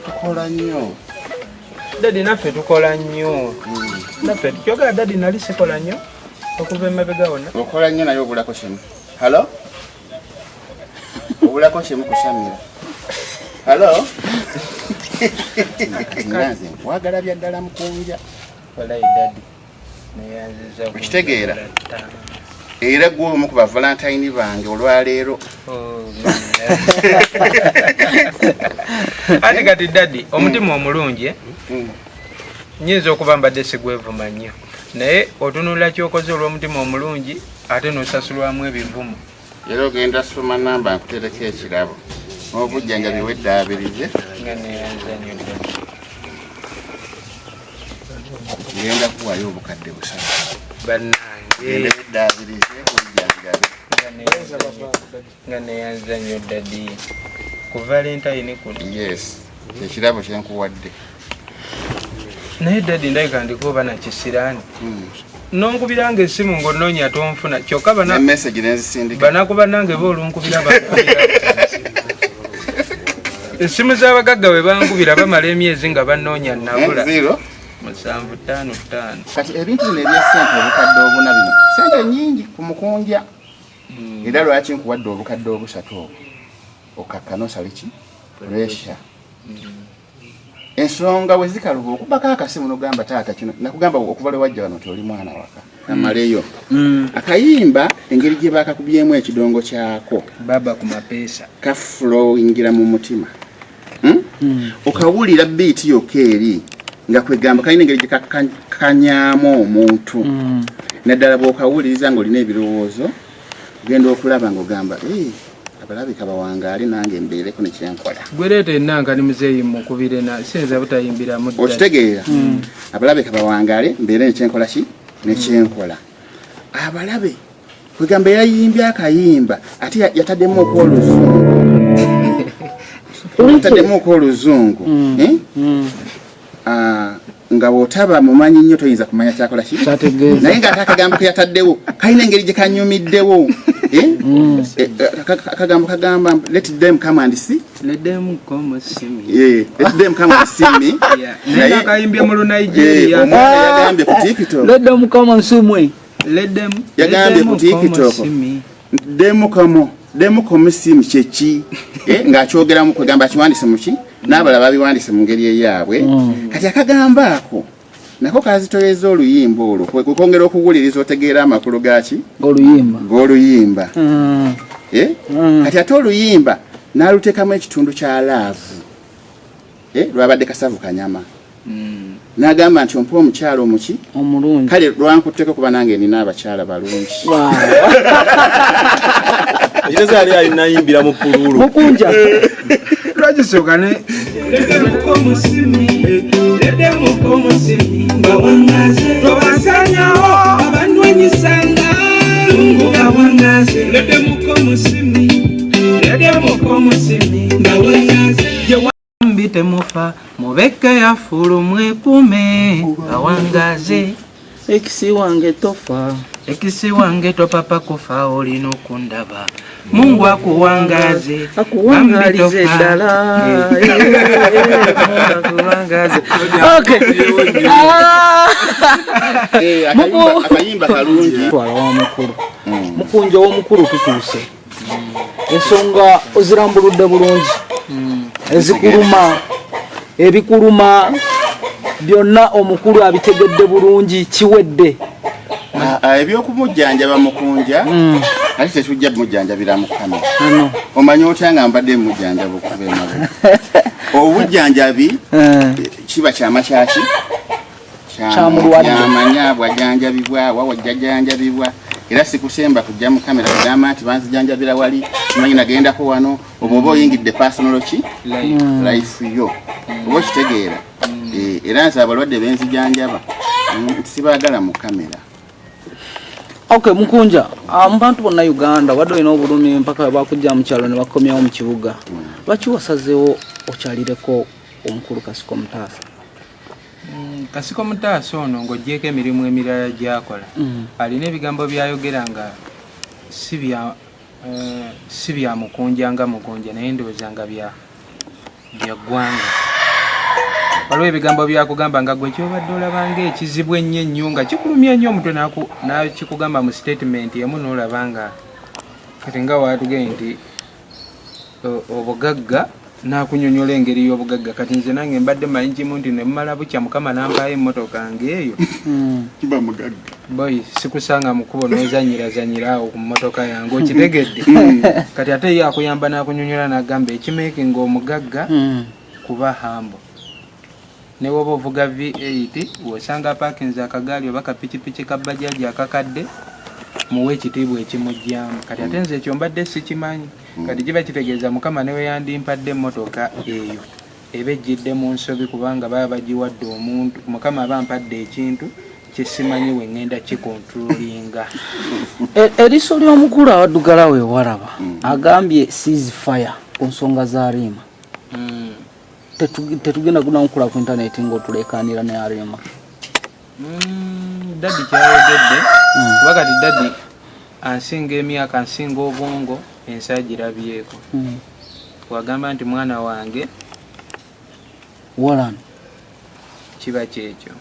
tukola nnyo. Daddy naffe tukola nnyo. Naffe tukyogera daddy nali sikola nnyo okuva emabega wonna. Okola nnyo naye obulako kimu. Halo? Obulako kimu kusamira. Halo? Ngaze wagala bya ddala mukunja. Walayi daddy. Okitegeera? Era gwe omu ku ba Valentine bange olwaleero. Ate kati daddy omutima omulungi nyinza okuba mbadde sigwevuma nnyo naye otunula kyokoze olw'omutima omulungi ate n'osasulwamu ebivumu. Era ogenda soma namba nkutereko ekirabo n'obujjanjabi weddaabirize nga neyanza nnyo daddy. Ngenda kuwaayo obukadde busatu bannange weddaabirize obujjanjabi nga neyanza nnyo daddy ku Valentine kuno. yes ekirabo kyenkuwadde naye daddy ndabika ndikuba nakisiraani nonkubiranga essimu ng'onnoonya tonfuna kyokka message nenzisindika banakuba nange boolunkubira bankubira essimu z'abagagga bwe bankubira bamala emyezi nga bannoonya nabula 755. kati ebintu bino ebyesente obukadde obuna bino sente nyingi ku mukunja era lwaki nkuwadde obukadde obusatu obwo okakkana osaliki puresha ensonga bwe zikaluba okubako akasimu nogamba taata kino nakugamba okuva lwe wajja wano toli mwana waka amaleyo akayimba engeri gye bakakubyemu ekidongo kyako baba ku mapeesa kaflowingira mu mutima okawulira biiti yokka eri nga kwegamba kalina engeri gye kakanyaamu omuntu naddala bw'okawuliriza ng'olina ebirowoozo genda okulaba ng'ogamba abalabika bawangaale nange mbeereko nekyenkola gwereeta ennanga ni muzeeyi mukubire na sinza butayimbiramu okitegeera abalabika bawangaale mbeere nekyenkola ki nekyenkola abalabe kwegamba yayimbye akayimba ate yataddemu okw'oluzungu nga bw'otaba mumanyi nnyo toyinza kumanya kyakola ki naye nga ate akagambo ke yataddewo kalina engeri gye kanyumiddewo akagambo kagamba let them come and see let them come see me naye akayimbye mu Nigeria omwana yagambye ku TikTok let them come and see me yagambye ku TikTok demu komisimu kyeki ng'akyogeramu kwegamba akiwandise muki n'abalala babiwandise mu ngeri eyaabwe kati akagamba ako nako kazitoyeza oluyimba olwo kwongera okuwuliriza otegeera amakulu gaki g'oluyimba kati ate oluyimba n'aluteekamu ekitundu kya laavu lwabadde Kasavu Kanyama n'agamba nti ompa omukyala omuki omulungi kale lwankutteko kuba nange nina abakyala balungi Jireza ali alinayimbira mu pululu mukunja lwagisokane mbite mufa mubeke ya fulu mwekume awangaze ekisi wange tofa ekisi wange topapa kufa olino kundaba Mungu akuwangaze akuwangalize ddala akuwangaze okay akayimba kalungi twala wa mukuru mukunja w'omukuru tutuuse ensonga ozirambuludde bulungi ezikuluma ebikuluma byonna omukulu abitegedde bulungi kiwedde ebyokumujjanjaba mukunja ate tetujja mujjanjabira mu kamera omanyi otya nga mbadde mujjanjaba okuva emabega obujjanjabi kiba kyama kyaki kyamanya bwajjanjabibwa wawajjajjanjabibwa era sikusemba kujja mu kamera kugamba nti banzijanjabira wali kimanyi nagendako wano oba oyingidde personal ki life yo oba okitegeera era nti abalwadde benzijanjaba sibaagala mu kamera. Okay mukunja abantu bonna Uganda wadde olina obulumi mpaka bakujja mu kyalo ne bakomyawo mu kibuga lwaki wasazeewo okyalireko omukulu Kasiko Mutaasa? Kasiko Mutaasa ono ng'oggyeko emirimu emirala gy'akola alina ebigambo byayogera nga si bya mukunja nga mukunja naye ndowooza nga bya ggwanga waliwo ebigambo byakugamba nga gwe kyobadde olaba ng'ekizibu ennyo nga kikulumya nnyo omutwe nakikugamba mu statement emu n'olaba nga kati nga waatugee nti obugagga nakunyonyola engeri y'obugagga kati nze nange mbadde manyi kimu nti nemumala bukya mukama nampaayo emmotoka ngeeyo kiba mugagga boy sikusanga mukubo nozanyira awo ku mmotoka yange okitegedde kati ate ye akuyamba nakunyonyola nagamba ekimekinga omugagga kuba hambo ne woba ovuga V8 wosanga parkinze akagaali oba kapikipiki kabbajaji akakadde muwe ekitiibwa ekimujjamu kati ate nze ekyo mbadde sikimanyi kati kiba kitegeeza mukama newe yandimpadde emmotoka eyo eba ejjidde mu nsobi kubanga baba bagiwadde omuntu mukama aba ampadde ekintu kyesimanyi we ŋŋenda kikontrolinga eriiso ly'omukulu awaddugala we walaba agambye ceasefire ku nsonga za Arima tetugenda kunamukula ku intaneti ng'otuleekaanira ne Arima dadi kyayogedde kuba kati dadi ansinga emyaka ansinga obwongo ensi agirabyeko wagamba nti mwana wange walano kiba kyekyo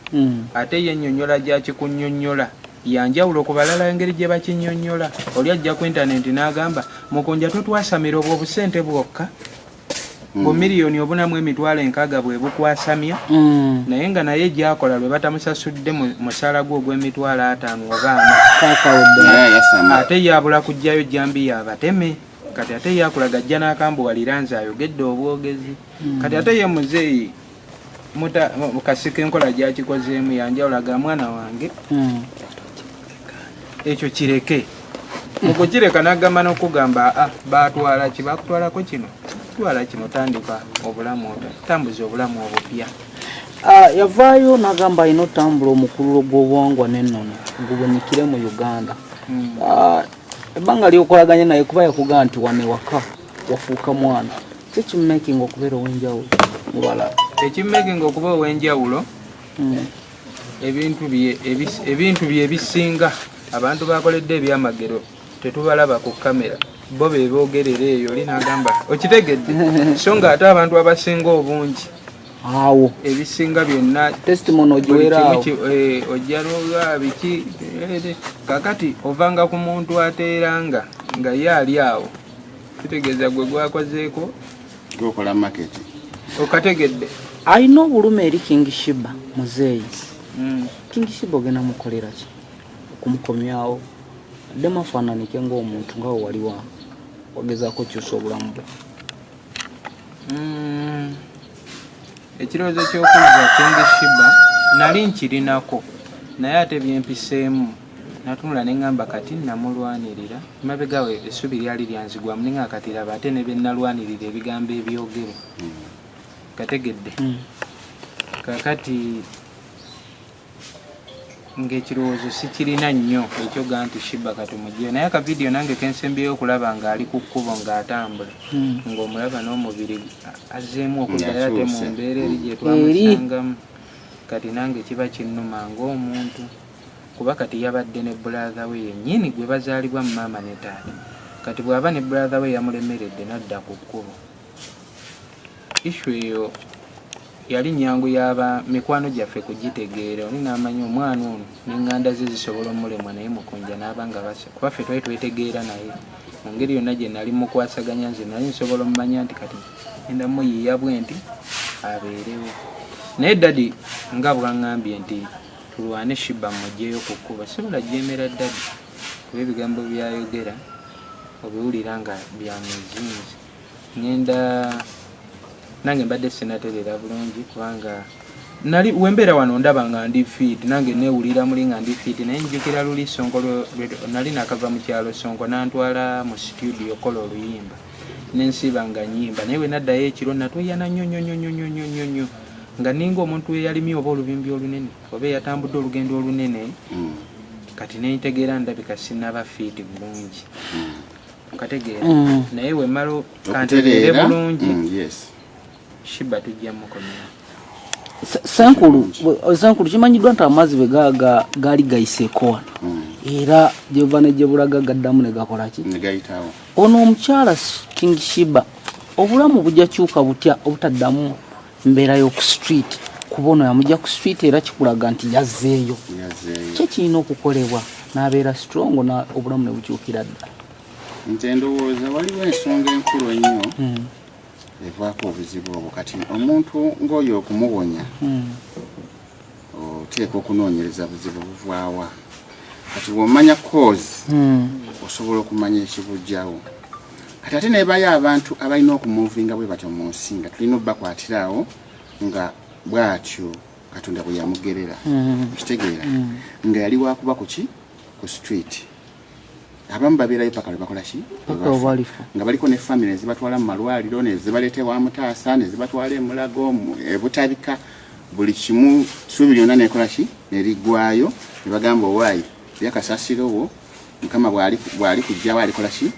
ate ye ennyonnyola gyakikunyonnyola yanjawulo ku balala engeri gye bakinnyonnyola oli ajja ku intaneti n'agamba mukunja totwasamira obwo obusente bwokka bu miliyoni obunamu emitwalo 6 bwe bukwasamya naye nga naye gyakola lwe batamusasudde musala gwe ogw'emitwalo 5 oba 4 ate yabula kujjayo jambi yabateme kati ate yakulaga ajja n'akambuwalira nze ayogedde obwogezi kati ate ye muzeeyi mukasika enkola gyakikozeemu yanjawulaga mwana wange ekyo kireke mukukireka n'agamba n'okugamba batwala ki bakutwalako kino twala kino tandika obulamu tambuza obulamu obupya yavaayo n'agamba alina otambula omukululo gw'obuwangwa n'ennono gubunyikire mu Uganda ebbanga lyokolaganye naye kuba yakugamba nti wane waka wafuuka mwana kyekimumakinga okubeera ow'enjawulo mu balala ekimumakinga okuba ow'enjawulo ebintu bye ebisinga abantu bakoledde ebyamagero tetubalaba ku kamera bo beebogerera eyo oli n'agamba okitegedde so nga ate abantu abasinga obungi awo ebisinga byonna testimony ogiweeraawo ojjalooga biki kakati ovanga ku muntu ateeranga nga ye ali awo kitegeeza gwe gwakozeeko gokola market okategedde alina obulume eri King Shiba muzeeyi King Shiba ogenda mukolera ki okumukomyawo ddemu afaananike ng'omuntu nga we wali wa wagezaako kyusa obulamu bwe ekirowoozo ky'okuza King Shiba nali nkirinako naye ate byempiseemu natunula ne ŋŋamba kati namulwanirira mabega we essubi lyali lyanzigwamu ne ngakati laba ate ne bennalwanirira ebigambo ebyogere kategedde kakati ng'ekirowoozo sikirina nnyo ekyoga nti Shiba katumugyeyo naye akavidiyo nange kensembyeyo okulaba ng'ali ku kkubo ng'atambula ng'omulaba n'omubiri azzeemu okuddayo ate mu mbeera eri gye twamusangamu kati nange kiba kinnuma ng'omuntu kuba kati yabadde ne brother we yennyini gwe bazaalibwa mu maama ne taata kati bw'aba ne brother we yamulemeredde n'adda ku kkubo ishu eyo yali nyangu yaba mikwano gyaffe kugitegeera oli n'amanya omwana ono n'eŋŋanda ze zisobola omulemwa naye mukunja n'abanga basa kuba ffe twali twetegeera naye mu ngeri yonna gye nali mukwasaganya nze nali nsobola omumanya nti kati enda muyiiya bwe nti abeerewo naye dadi nga bwaŋŋambye nti tulwane Shiba mugyeyo ku kkuba sobola gyemera dadi kuba ebigambo byayogera obiwulira nga bya muzinzi ŋŋenda nange mbadde sinaterera bulungi kubanga nali wembeera wano ndaba nga ndi feed nange neewulira muli nga ndi feed naye njukira luli Sonko nali nakava mu kyalo Sonko nantwala mu studio kola oluyimba nensiba nga nyimba naye we naddayo ekiro natweyana nnyo nga ninga omuntu eyalimye oba olubimbi olunene oba eyatambudde olugendo olunene kati nentegeera ndabika sinaba feed bulungi kategeera naye wemala kantegeere bulungi Shiba tujja mukomera Senkulu kimanyiddwa nti amazzi bwe gaali gayiseeko wano era gyeva ne gye bulaga gaddamu ne gakola ki ono omukyala King Shiba obulamu bujja kyuka butya obutaddamu mbeera y'oku street kubona yamujja ku street era kikulaga nti yazzeeyo kye kirina okukolebwa n'abeera strong na obulamu ne bukyukira ddala. Nze ndowooza waliwo ensonga enkulu ennyo evaako obuzibu obwo. Kati omuntu ng'oyo okumuwonya oteeka okunoonyereza buzibu buvaawa. Kati bw'omanya cause osobola okumanya ekibujjawo. Kati ate nebayo abantu abalina okumuvinga bwe batyo mu nsi nga tulina obbakwatirawo nga bw'atyo Katonda bwe yamugerera. Okitegeera nga yali wakuba kuki ku street. Abamu babeerayo paka lwe bakola ki nga baliko ne family ezibatwala mu malwaliro nezibaleete wa Mutaasa nezibatwala e Mulago e Butabika buli kimu suubi lyonna nekola ki nerigwayo ne bagamba owaayi byakasasirowo Mukama bw'ali kujjawo alikola ki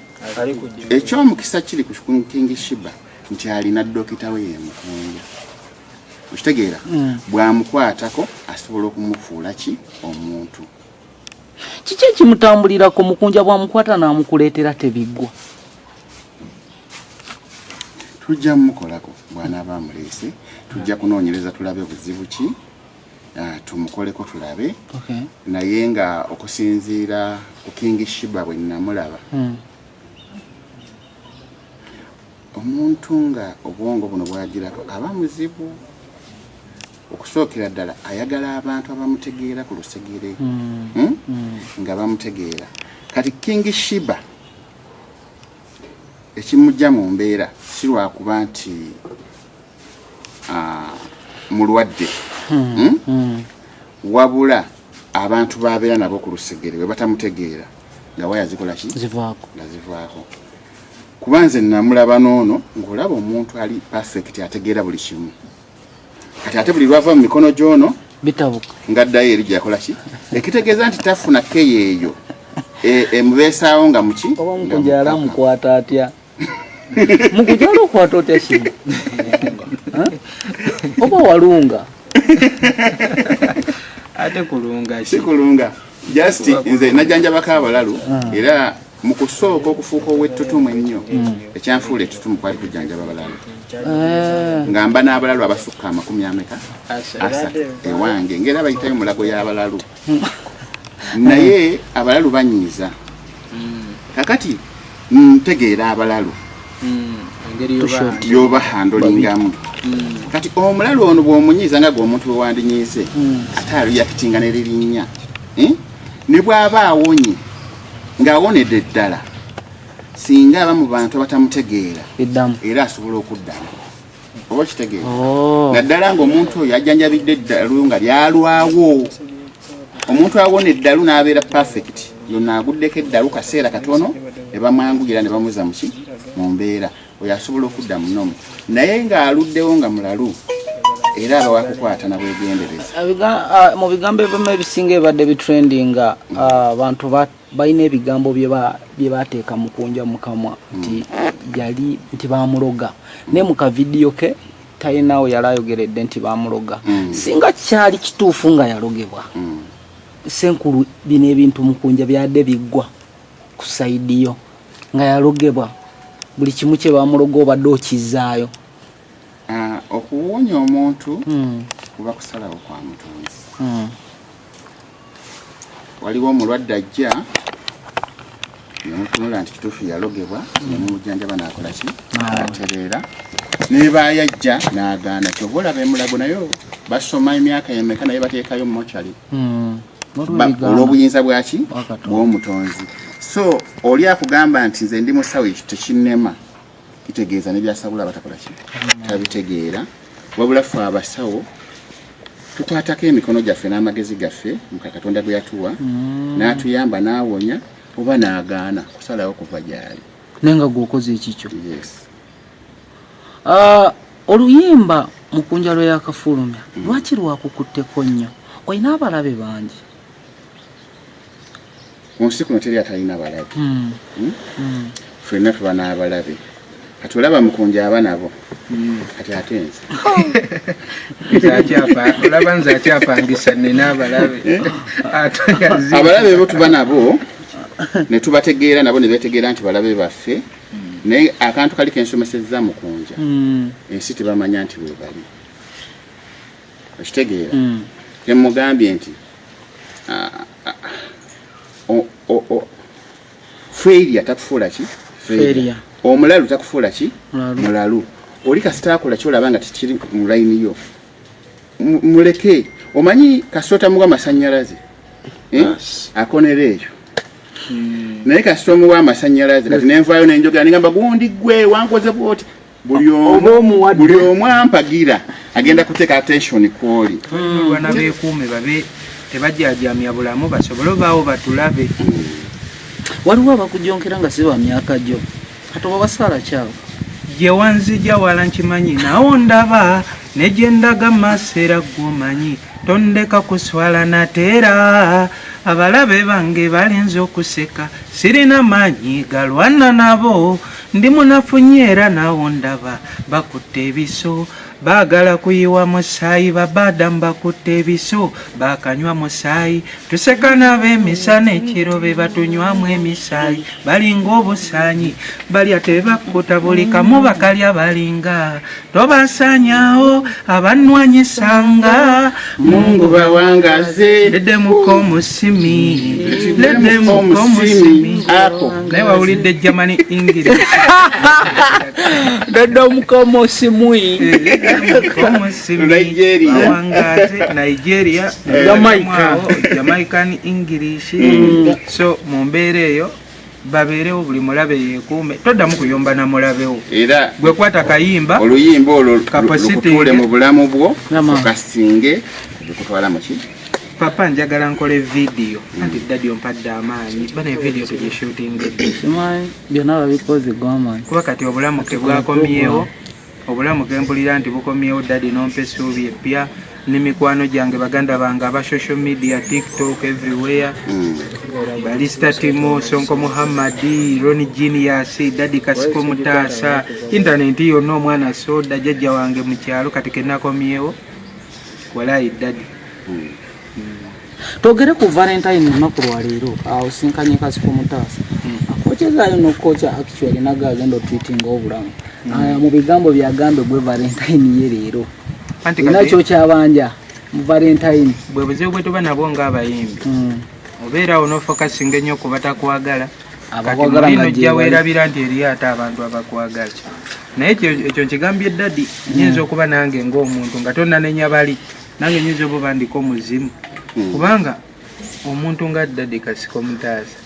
ekyomukisa kiri ku King Shiba nti alina dokita we yemukunja. Okitegeera bw'amukwatako asobola okumufuula ki omuntu. Kiki ekimutambulirako mukunja bwamukwata n'amukuleetera tebiggwa? Tujja mukolako bw'anaaba amuleese tujja kunoonyereza tulabe buzibu ki tumukoleko tulabe naye nga okusinziira ku King Shiba bwe nnamulaba omuntu nga obwongo buno bwagirako aba muzibu. Okusookera ddala ayagala abantu abamutegeera ku lusegere nga bamutegeera. Kati King Shiba ekimujja mu mbeera si lwakuba nti mulwadde wabula abantu babeera nabo ku lusegere bwe batamutegeera nga waya zikola ki zivaako. Kuba nze namulaba n'ono ng'olaba omuntu ali perfect ategeera buli kimu. Kati ate buli lwava mu mikono gy'ono bitabuka ngaddayo eri gy'akola ki ekitegeeza nti tafuna keyeeyo emubeesaawo nga muki oba mukunja ala mukwata atya mukunja ala okwata otya kino oba walunga ate kulunga si kulunga just nze najjanjabako abalalu era mu kusooka okufuuka ow'ettutumu ennyo ekyanfuula ettutumu kwali kujjanjaba abalalu ngamba n'abalalu abasukka 30 ewange ngera bayitayo mulago y'abalalu naye abalalu banyiiza kakati ntegeera abalalu yoba handolingamu kati omulalu ono bw'omunyiiza nga gw'omuntu bwe wandinyiize ate aliyakitinga ne lirinnya ne bw'aba awonye ng'awonedde ddala singa abamu bantu abatamutegeera era asobola okuddamu oba kitegeera naddala ng'omuntu oyo ajjanjabidde eddalu nga lyalwawo omuntu awona eddalu n'abeera perfect yonna aguddeko eddalu kaseera katono ne bamwangugira ne bamuza muki mu mbeera oyo asobola okudda munomu naye ng'aluddewo nga mulalu era aba wakukwata na bwegendereza. Mu bigambo ebimu ebisinga ebadde bitrendinga abantu balina ebigambo bye bateeka mukunja mukamwa nti yali nti bamuloga ne mu kavidiyo ke talinawo yali ayogeredde nti bamuloga singa kyali kituufu nga yalogebwa senkulu bino ebintu mukunja byadde biggwa ku saidiyo nga yalogebwa buli kimu kye bamuloga obadde okizaayo. Okuwonya omuntu kuba kusalawo kwa mutonzi. Waliwo omulwadde ajja nemutunula nti kituufu yalogebwa nemumujjanjaba n'akola ki atereera neba yajja n'agaana kyova olaba emulago nayo basoma emyaka emeka naye bateekayo mochari olw'obuyinza bwaki bw'omutonzi. So oli akugamba nti nze ndi musawo ekyo tekinnema kitegeeza nebyasabula batakola ki tabitegeera wabula ffe abasawo tukwatako emikono gyaffe n'amagezi gaffe muka Katonda gwe yatuwa n'atuyamba n'awonya oba n'agaana kusalawo kuva gyali nenga gwokoze ekikyo. Yes. Oluyimba mukunja lwe yakafulumya lwaki lwakukutteko nnyo? Olina abalabe bangi mu nsi kuno teri atalina abalabe. Ffenna tuba n'abalabe kati olaba mukunja aba nabo kati ate nze olaba nze akyapangisa nina abalabe abalabe bo tuba nabo ne tubategeera nabo ne betegeera nti balabe baffe naye akantu kali kensomesezza mukunja ensi tebamanya nti we bali okitegeera temugambye nti failure takufuula ki Failure. omulalu takufuula ki mulalu oli kasita akola kyolaba nga tikiri mu layini yo muleke omanyi kasita otamuwa amasannyalaze akonera eyo naye kasita omuwa amasannyalaze kati nenvaayo nenjogera nengamba gundi gwe wankoze bwoti buli omu ampagira agenda kuteeka attention kwoli bana beekuume babe tebajajamya bulamu basobole obaawo batulabe waliwo abakujonkera nga si ba myaka gyo kati oba basala kyawo gye wanzija wala nkimanyi nawo ndaba ne gye ndaga maaseera gw'omanyi tondeka kuswala nateera abalabe bange balinze okuseka sirina maanyi galwana nabo ndi munafunye era nawo ndaba bakutte ebiso baagala kuyiwa musaayi babadamu bakutte ebiso bakanywa musaayi tuseka n'ab'emisana ekiro be batunywamu emisaayi balinga obusaanyi balya tebakkuta buli kamu bakalya balinga tobasaanyaawo abannwanyisanga mungu bawangaze leddemuko omusimi ako naye wawulidde Germany English leddemuko omusimui Nigeria Jamaican English so mu mbeera eyo babeerewo buli mulabe yeekuume toddamu kuyomba na mulabewo era gwe kwata kayimba oluyimba olwo lukutuule mu bulamu bwo okasinge lukutwala muki papa njagala nkole vidiyo anti dadi ompadde amaanyi bana evidiyo tugishutingedde byonna babikoze gwamaanyi kuba kati obulamu kebwakomyewo obulamu kempulira nti bukomyewo dadi nompa essuubi eppya n'emikwano gyange baganda bange aba social media TikTok everywhere Balista Timo Sonko Muhammadi Roni Genius Dadi Kasiko Mutasa internet yonna omwana soda jjajja wange mu kyalo kati kenakomyewo walayi dadi togere ku Valentine olunaku lwaleero osinkanye Kasiko Mutasa akokyezaayo n'okocha actually naga agenda otweetinga obulamu mu bigambo byagambe gwe Valentine ye leero nakyo kyabanja mu Valentine bwe buzibu bwe tuba nabwo ng'abayimbi obeerawo n'ofokasinga ennyo ku batakwagala kati mulino jja weerabira nti eriyo ate abantu abakwagala naye ekyo nkigambye dadi nyinza okuba nange ng'omuntu nga tonnanenya bali nange nyinza oba ndiko muzimu kubanga omuntu nga dadi Kasiko Mutasa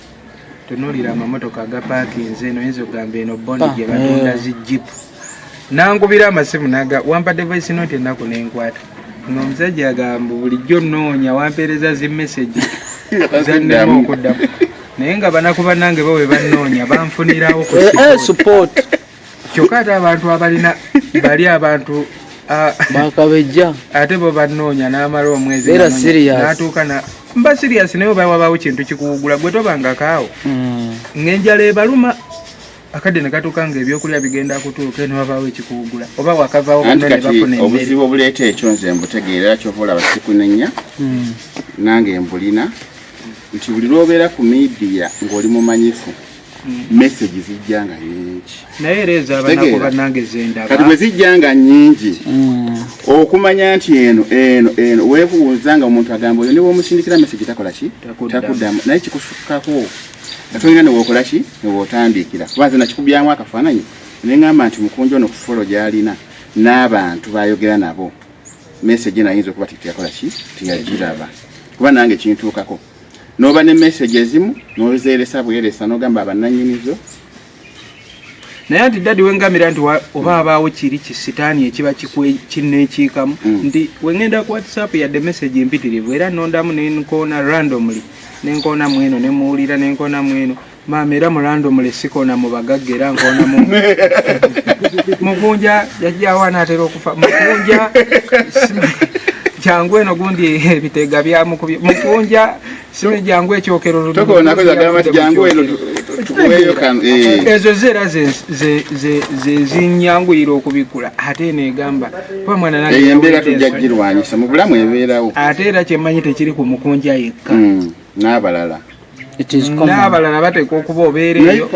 tunuulira amamotoka agapaakinze eno yinza okugamba eno bondi gye batunda zijipu nangubira amasimu naga wampadde voice note ennaku nenkwata ng'omusajja agamba bulijjo nnoonya wampeereza zimesegi zannema okuddamu naye nga banakuba nange bawe bannoonya banfunirawo support kyokka ate abantu abalina bali abantu bakabejja ate bo bannoonya n'amala omwezi n'atuuka mba serious naye oba wabaawo kintu kikuwugula gwe tobangakaawo ng'enjala ebaluma akadde ne katuuka ng'ebyokulya bigenda kutuuka eno wabaawo ekikuwugula oba wakavaawo anti kati obuzibu obuleeta ekyo nze mbutegeera kyova olaba sikunenya nange mbulina nti buli lw'obeera ku miidiya ng'oli mumanyifu message zijja nga nyingi naye era ezo abanako bannange zendaba kati bwe zijja nga nyingi okumanya nti eno weebuuza nga omuntu agamba oyo ne bw'omusindikira message takola ki takuddamu naye kikusukkako atolina newokola ki newootandikira kuba nze nakikubyamu akafaananyi neŋŋamba nti mukunja ono ku folo gy'alina n'abantu bayogera nabo message nayinza okuba tyakola ki teyagiraba kuba nange kintuukako n'oba ne message ezimu n'ozeeresa bweresa n'ogamba abannannyinizo naye nti dadi wengamira nti oba abaawo kiri kisitaani ekiba kinneekiikamu nti wengenda ku WhatsApp yadde message mpitirivu era nondamu nenkoona randomly nenkoona mweno nemuwulira nenkoona mweno maama era mu randomly sikoona mu bagagga era nkoona mukunja yajjawo anaatera okufa mukunja jangu eno gundi ebitega byamukubye mukunja sino jangu ekyokero ezo zera ze zinyanguyira okubikula ate negamba pa mwana nange embeera tujjagirwanyisa mu bulamu ebeerawo ate era kyemmanyi tekiri ku mukunja yekka n'abalala It is common. n'abalala bateekwa okuba obeereeyo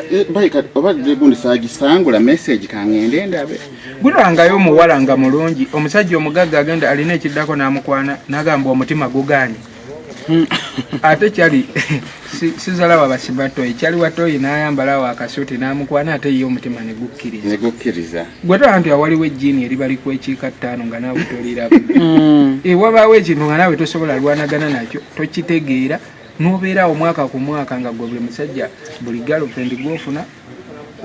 obadde gundi saagisangula message kangende ndabe gulangayo omuwala nga mulungi omusajja omugagga agenda alina ekiddako n'amukwana n'agamba omutima guganye ate kyali sizalawo abasibatoyi kyali watoyi n'ayambalawo akasuuti n'amukwana ate ye omutima ne gukkiriza gwe tola nti awaliwo ejjiini eri bali kwekiika 5 nga naawe tolirako wabaawo ekintu nga naawe tosobola lwanagana nakyo tokitegeera n'obeerawo mwaka ku mwaka nga gwe buli musajja buli girlfriend gw'ofuna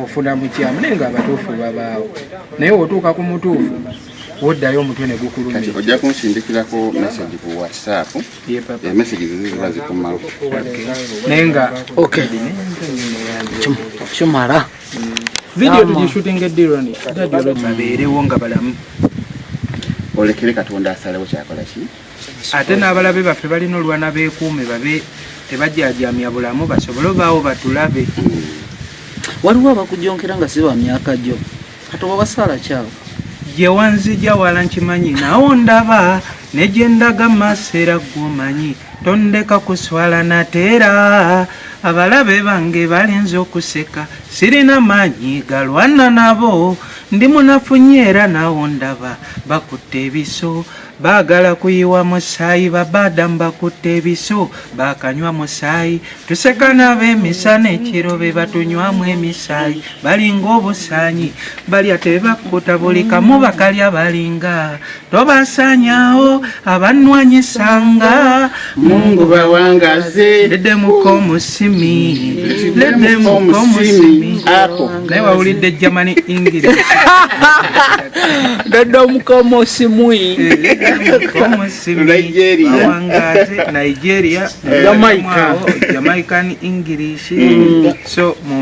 ofuna mukyamu naye nga abatuufu babaawo naye otuuka ku mutuufu woddayo omutwe ne gukulumira kati ojja kunsindikirako message ku WhatsApp message ziba zikumala naye nga kimala video tugishutinga eddironi babeerewo nga balamu olekere Katonda asalewo kyakola ki ate n'abalabe baffe balina olwana beekuume babe tebajjajamya bulamu basobole obaawo batulabe waliwo abakujonkera nga si ba myaka gyo kati oba basala kyawo gye wanzija wala nkimanyi nawo ndaba ne gye ndaga maseera gw'omanyi tondeka kuswala nateera abalabe bange balinze okuseka sirina maanyi galwana nabo ndi munafu nnyo era nawo ndaba bakutte ebiso baagala kuyiwa musaayi babadamu bakutte ebiso bakanywa musaayi tuseka n'ab'emisana ekiro be batunywamu emisaayi balinga obusaanyi balya tebakkuta buli kamu bakalya balinga tobasaanyaawo abannwanyisanga Mungu bawangaze ledde mukomusimi ledde mukomusimi naye wawulidde Germany English ledde omukomosimui Nigeria, Jamaican English. So